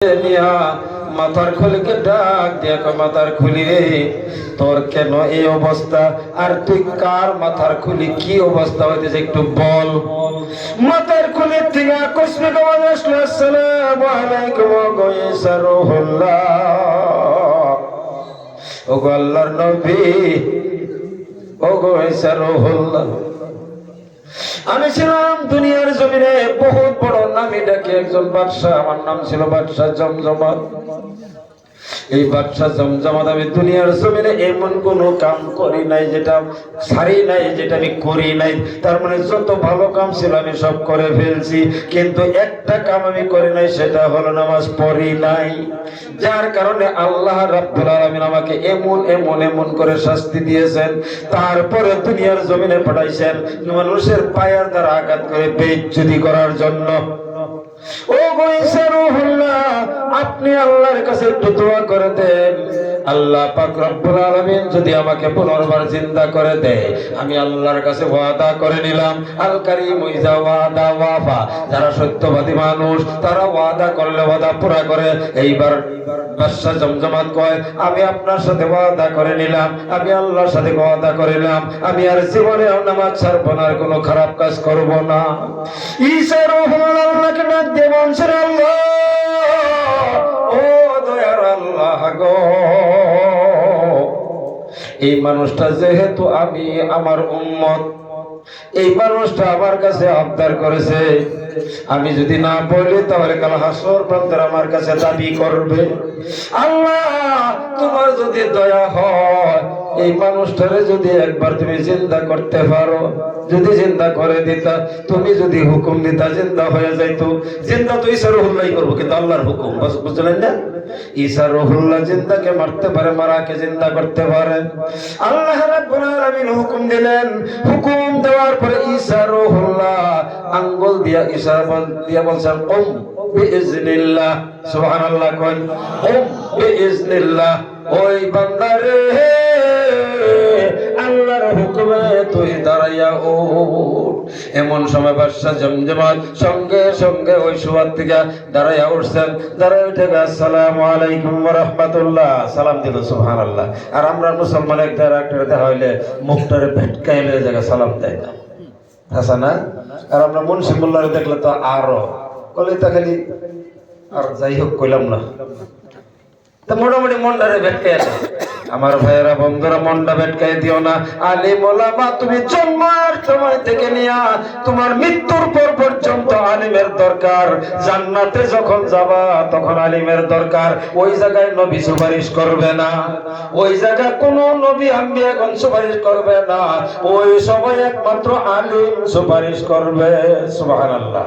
মাথার খুলিকে ডাক দিয়া মাথার খুলি রে, তোর কেন এই অবস্থা? আর তুই কার মাথার খুলি কি অবস্থা হইতেছে একটু বল। মাথার খুলির থেকে আকস্মিক আওয়াজ আসলো, আসসালামু আলাইকুম গয়সা রুহুল্লাহ। ও গো আল্লাহর নবী, ও গয়সা রুহুল্লাহ। আমি ছিলাম দুনিয়ার জমিনে বহুত বড় নামি ডাকি একজন বাদশাহ, আমার নাম ছিল বাদশাহ জমজমাত। এই বাদশাহ জমজমাত আমি দুনিয়ার জমিনে এমন কোন কাম করি নাই যেটা সারি নাই, যেটা আমি করি নাই। তার মানে যত ভালো কাম ছিল আমি সব করে ফেলছি, কিন্তু একটা কাম আমি করি নাই, সেটা হলো নামাজ পড়ি নাই। যার কারণে আল্লাহ রাব্বুল আলামিন আমাকে এমন এমন এমন করে শাস্তি দিয়েছেন। তারপরে দুনিয়ার জমিনে পাঠাইছেন মানুষের পায়ের দ্বারা আঘাত করে বেইজ্জতি করার জন্য। ও গয়সা রুহুল্লাহ, আপনি আল্লাহর কাছে একটু দোয়া করে দেন, আল্লাহ পাক রব্বুল আলামিন যদি আমাকে পুনর্বার জিন্দা করে দেয়, আমি আল্লাহর কাছে ওয়াদা করে নিলাম, আল কারীম ইজা ওয়াদা ওয়াফা। যারা সত্যবাদী মানুষ তারা ওয়াদা করলে ওয়াদা পুরা করে। এইবার বাদশাহ জমজমাত কয়, আমি আপনার সাথে ওয়াদা করে নিলাম, আমি আল্লাহর সাথে ওয়াদা করিলাম, আমি আর জীবনে নামাজ ছাড়বো না, আর কোনো খারাপ কাজ করব না। ঈসা রুহুল্লাহ আল্লাহকে ডাক দিয়ে বলছেন, আল্লাহ ও দয়ার আল্লাহ গো, এই মানুষটা যেহেতু আমি আমার উম্মত, এই মানুষটা আমার কাছে আবদার করেছে, আমি যদি না বলি তাহলে কাল হাসর প্রান্তরে আমার কাছে দাবি করবে। আল্লাহ তোমার যদি দয়া হয়, এই মানুষটারে যদি একবার তুমি জিন্দা করতে পারো, যদি জিন্দা করে দিতা, তুমি যদি হুকুম দিতা জিন্দা হয়ে যাইতো। জিন্দা তো ঈসা রুহুল্লাহ করবো, কিন্তু আল্লাহর হুকুম, বুঝলেন না? ঈসা রুহুল্লাহ জিন্দাকে মারতে পারে, মারাকে জিন্দা করতে পারে। আল্লাহ রাব্বুল আলামিন হুকুম দিলেন। হুকুম দেওয়ার পরে ঈসা রুহুল্লাহ আঙ্গুল দিয়া ইশারা দিয়া বলছেন, উম বিইজনিল্লাহ। সুবহানাল্লাহ কোন, উম বিইজনিল্লাহ। ওই বান্দারে আল্লাহর হুকুমে তুই দাঁড়াইয়া ওঠ। এমন সময় বাদশাহ জমজমাত সঙ্গে সঙ্গে ওই সুয়াদ থেকে দাঁড়াইয়া উঠছেন। দাঁড়াই উঠে আসসালামু আলাইকুম ওয়া রাহমাতুল্লাহ সালাম দিল। সুবহানাল্লাহ। আর আমরা মুসলমান একটা দেখা হইলে মুখটারে ভেটকাইলে জায়গা সালাম দেয় না, আছে না? আর আমরা মুন্সি মোল্লারে দেখলে তো আরো কলিতা খালি, আর যাই হোক কইলাম না, তো মোটামুটি মনটারে ভেটকাই না। আমার ভাইয়েরা বন্ধুরা, মনটা ভেটকাই দিও না। আলিম ওলামা তুমি জন্মের সময় থেকে নিয়া তোমার মৃত্যুর পর পর্যন্ত আলিমের দরকার। জান্নাতে যখন যাবা তখন আলিমের দরকার। ওই জায়গায় নবী সুপারিশ করবে না, ওই জায়গায় কোন নবী আম্বিয়াগণ সুপারিশ করবে না, ওই সময় একমাত্র আলিম সুপারিশ করবে। সুবহানাল্লাহ।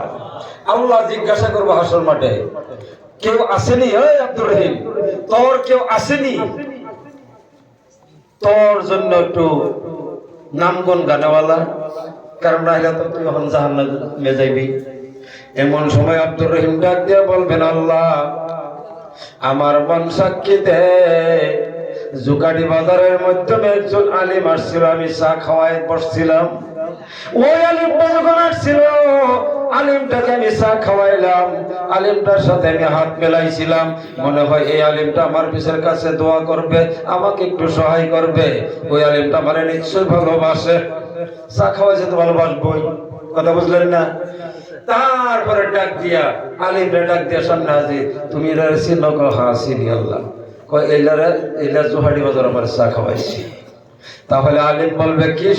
আল্লাহ জিজ্ঞাসা করবো হাসর মাঠে, কেউ আসেনি? ওই আব্দুর রহিম, তোর কেউ আসেনি? তোর জন্য একটু নামগুন গানেওয়ালা, কারণ নাহলে তো তুই এখন জাহান্নামে যাইবি। এমন সময় আব্দুর রহিম ডাক দিয়ে বলবেন, আল্লাহ আমার মন সাক্ষী দে, জুকাডি বাজারের মাধ্যমে একজন আলিম আসছিল, আমি চা খাওয়ায় বসছিলাম। ওই আলিমটা যখন আসছিল, আলিমটাকে আমি চা খাওয়াইলাম, আলিমটার সাথে আমি হাত মেলাইছিলাম। মনে হয় এই আলিমটা আমার পিছের কাছে দোয়া করবে, আমাকে একটু সহায় করবে। ওই আলিমটা আমার নিশ্চয় ভালোবাসে, চা খাওয়াইছে তো ভালোবাসবই, কথা বুঝলেন না? তারপরে ডাক দিয়া আলিমরে ডাক দিয়া সামনে হাজির, তুমি এরা চিনো? হ্যাঁ চিনি। আল্লাহ কয় এইলারা জোহাডি বাজার আমার চা খাওয়াইছি। তাহলে আলিম বলবে, কি